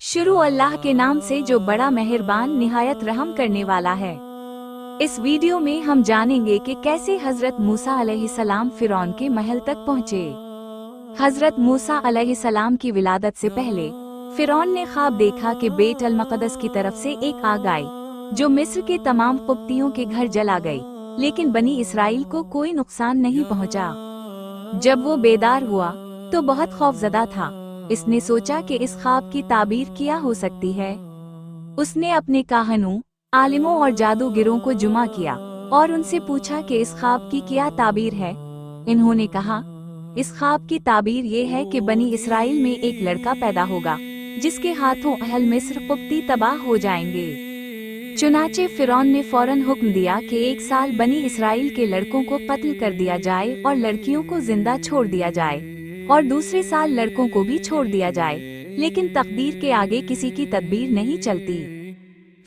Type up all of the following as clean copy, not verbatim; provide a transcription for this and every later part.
शुरू अल्लाह के नाम से जो बड़ा मेहरबान निहायत रहम करने वाला है। इस वीडियो में हम जानेंगे कि कैसे हजरत मूसा अलैहिस्सलाम फिरौन के महल तक पहुँचे। हजरत मूसा अलैहिस्सलाम की विलादत से पहले फिरौन ने ख्वाब देखा कि बेट अल मक़दस की तरफ से एक आग आई जो मिस्र के तमाम कुप्तियों के घर जला गई, लेकिन बनी इसराइल को कोई नुकसान नहीं पहुंचा। जब वो बेदार हुआ तो बहुत खौफजदा था। इसने सोचा कि इस ख्वाब की ताबीर क्या हो सकती है। उसने अपने काहनों, आलिमों और जादूगिरों को जुमा किया और उनसे पूछा कि इस ख्वाब की क्या ताबीर है। इन्होंने कहा, इस ख्वाब की ताबीर ये है कि बनी इसराइल में एक लड़का पैदा होगा जिसके हाथों अहल मिस्र कुप्ती तबाह हो जाएंगे। चुनाचे फिरौन ने फौरन हुक्म दिया कि एक साल बनी इसराइल के लड़कों को कत्ल कर दिया जाए और लड़कियों को जिंदा छोड़ दिया जाए, और दूसरे साल लड़कों को भी छोड़ दिया जाए, लेकिन तकदीर के आगे किसी की तदबीर नहीं चलती।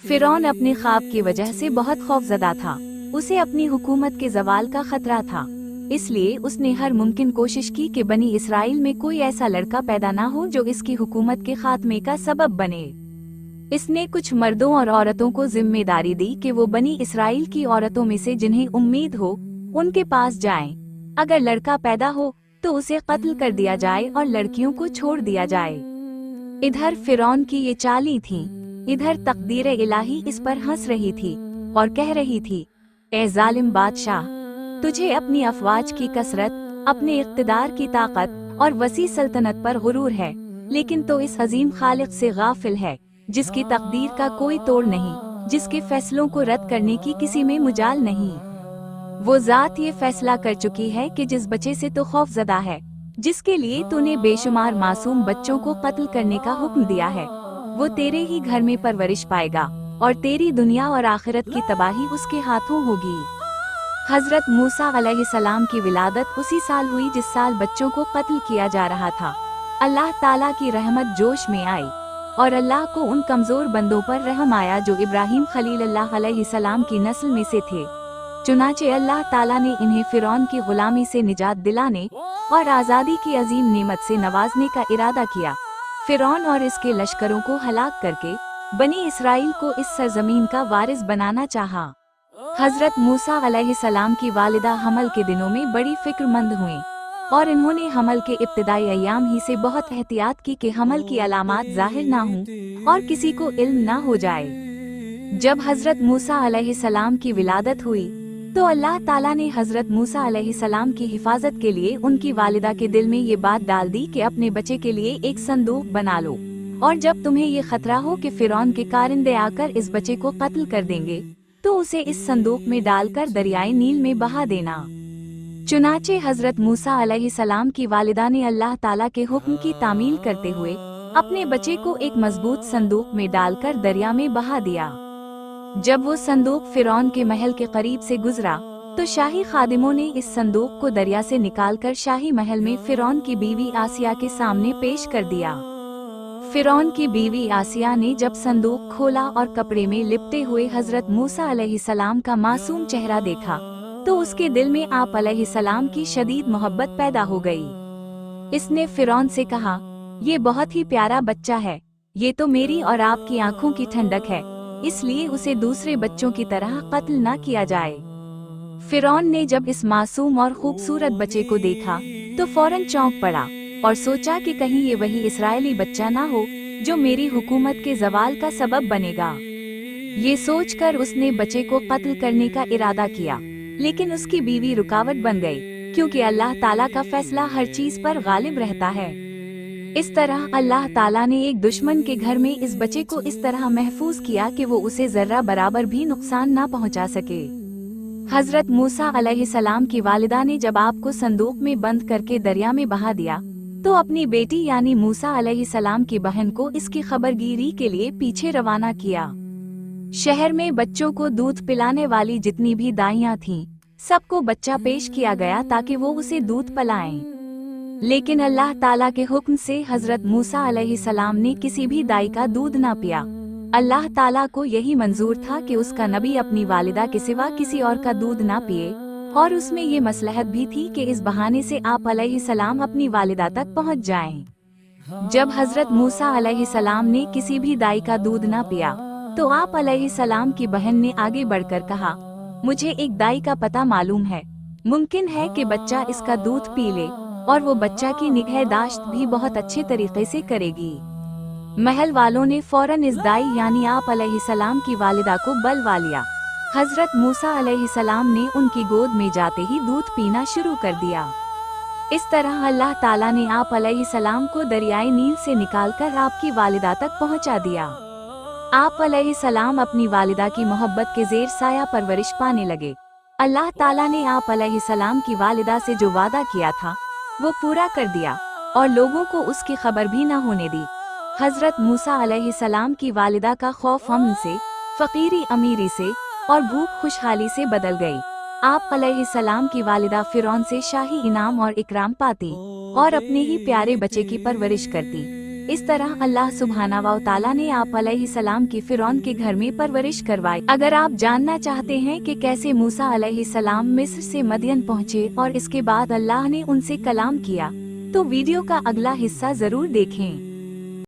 फिरौन अपने ख्वाब की वजह से बहुत खौफजदा था। उसे अपनी हुकूमत के जवाल का खतरा था, इसलिए उसने हर मुमकिन कोशिश की कि बनी इसराइल में कोई ऐसा लड़का पैदा ना हो जो इसकी हुकूमत के खात्मे का सबब बने। इसने कुछ मर्दों और औरतों को जिम्मेदारी दी कि वो बनी इसराइल की औरतों में से जिन्हें उम्मीद हो उनके पास जाएं। अगर लड़का पैदा हो तो उसे कत्ल कर दिया जाए और लड़कियों को छोड़ दिया जाए। इधर फिरौन की ये चाली थी, इधर तकदीर इलाही इस पर हंस रही थी और कह रही थी, ए जालिम बादशाह, तुझे अपनी अफवाज की कसरत, अपने इक़्तिदार की ताकत और वसी सल्तनत पर गुरूर है, लेकिन तो इस अजीम खालिक से गाफिल है जिसकी तकदीर का कोई तोड़ नहीं, जिसके फैसलों को रद्द करने की किसी में मुजाल नहीं। वो जात ये फैसला कर चुकी है कि जिस बच्चे से तो खौफजदा है, जिसके लिए तूने बेशुमार मासूम बच्चों को कत्ल करने का हुक्म दिया है, वो तेरे ही घर में परवरिश पाएगा और तेरी दुनिया और आखिरत की तबाही उसके हाथों होगी। हजरत मूसा अलैहिस्सलाम की विलादत उसी साल हुई जिस साल बच्चों को कत्ल किया जा रहा था। अल्लाह ताला की रहमत जोश में आई और अल्लाह को उन कमजोर बंदों पर रहम आया जो इब्राहिम खलीलुल्लाह अलैहिस्सलाम की नस्ल में से थे। चुनाचे अल्लाह ताला ने इन्हें फिरौन की गुलामी से निजात दिलाने और आज़ादी की अजीम नेमत से नवाजने का इरादा किया। फिरौन और इसके लश्करों को हलाक करके बनी इसराइल को इस सरजमीन का वारिस बनाना चाहा। हजरत मूसा अलैहिस्सलाम की वालिदा हमल के दिनों में बड़ी फिक्रमंद हुई और इन्होंने हमल के इब्तिदाई अय्याम ही से बहुत एहतियात की कि हमल की अलामात जाहिर ना हों और किसी को इल्म ना हो जाए। जब हजरत मूसा अलैहिस्सलाम की विलादत हुई तो अल्लाह ताला ने हजरत मूसा अलैहिस्सलाम की हिफाजत के लिए उनकी वालिदा के दिल में ये बात डाल दी कि अपने बच्चे के लिए एक संदूक बना लो, और जब तुम्हें ये खतरा हो कि फिरौन के कारिंदे आकर इस बच्चे को कत्ल कर देंगे तो उसे इस संदूक में डालकर दरियाए नील में बहा देना। चुनाचे हजरत मूसा अलैहिस्सलाम की वालिदा ने अल्लाह ताला के हुक्म की तामील करते हुए अपने बच्चे को एक मजबूत संदूक में डालकर दरिया में बहा दिया। जब वो संदूक फिरौन के महल के करीब से गुजरा तो शाही खादिमों ने इस संदूक को दरिया से निकालकर शाही महल में फिरौन की बीवी आसिया के सामने पेश कर दिया। फिरौन की बीवी आसिया ने जब संदूक खोला और कपड़े में लिपटे हुए हजरत मूसा अलैहिस्सलाम का मासूम चेहरा देखा तो उसके दिल में आप अलैहिस्सलाम की शदीद मोहब्बत पैदा हो गई। इसने फिरौन से कहा, ये बहुत ही प्यारा बच्चा है, ये तो मेरी और आपकी आंखों की ठंडक है, इसलिए उसे दूसरे बच्चों की तरह कत्ल ना किया जाए। फिरौन ने जब इस मासूम और खूबसूरत बच्चे को देखा तो फौरन चौंक पड़ा और सोचा कि कहीं ये वही इस्राएली बच्चा ना हो जो मेरी हुकूमत के जवाल का सबब बनेगा। ये सोचकर उसने बच्चे को कत्ल करने का इरादा किया, लेकिन उसकी बीवी रुकावट बन गई, क्योंकि अल्लाह ताला का फैसला हर चीज पर गालिब रहता है। इस तरह अल्लाह ताला ने एक दुश्मन के घर में इस बच्चे को इस तरह महफूज किया कि वो उसे जर्रा बराबर भी नुकसान ना पहुंचा सके। हजरत मूसा अलैहिस्सलाम की वालिदा ने जब आपको संदूक में बंद करके दरिया में बहा दिया तो अपनी बेटी यानी मूसा अलैहिस्सलाम की बहन को इसकी खबरगिरी के लिए पीछे रवाना किया। शहर में बच्चों को दूध पिलाने वाली जितनी भी दाइयाँ थीं, सबको बच्चा पेश किया गया ताकि वो उसे दूध पिलाएं। लेकिन अल्लाह ताला के हुक्म से हजरत मूसा अलैहिस्सलाम ने किसी भी दाई का दूध ना पिया। अल्लाह ताला को यही मंजूर था कि उसका नबी अपनी वालिदा के सिवा किसी और का दूध ना पिए, और उसमें ये मसलहत भी थी कि इस बहाने से आप अलैहिस्सलाम अपनी वालिदा तक पहुंच जाएं। जब हजरत मूसा अलैहिस्सलाम ने किसी भी दाई का दूध न पिया तो आप अलैहिस्सलाम की बहन ने आगे बढ़कर कहा, मुझे एक दाई का पता मालूम है, मुमकिन है कि बच्चा इसका दूध पी ले और वो बच्चा की निगहदाश्त भी बहुत अच्छे तरीके से करेगी। महल वालों ने फौरन इस दाई यानी आप अलैहिस्सलाम की वालिदा को बुलवा लिया। हजरत मूसा अलैहिस्सलाम ने उनकी गोद में जाते ही दूध पीना शुरू कर दिया। इस तरह अल्लाह ताला ने आप अलैहिस्सलाम को दरियाए नील से निकालकर आपकी वालिदा तक पहुंचा दिया। आप अलैहिस्सलाम अपनी वालिदा की मोहब्बत के ज़ेर साया परवरिश पाने लगे। अल्लाह ताला ने आप अलैहिस्सलाम की वालिदा से जो वादा किया था वो पूरा कर दिया और लोगों को उसकी खबर भी न होने दी। हजरत मूसा अलैहिस्सलाम की वालिदा का खौफ अमन से, फकीरी अमीरी से और भूख खुशहाली से बदल गई। आप अलैहिस्सलाम की वालिदा फिरौन से शाही इनाम और इकराम पाती और अपने ही प्यारे बच्चे की परवरिश करती। इस तरह अल्लाह सुब्हाना व तआला ने आप अलैहिस्सलाम की फिरौन के घर में परवरिश करवाई। अगर आप जानना चाहते हैं कि कैसे मूसा अलैहिस्सलाम मिस्र से मदियन पहुँचे और इसके बाद अल्लाह ने उनसे कलाम किया तो वीडियो का अगला हिस्सा जरूर देखें।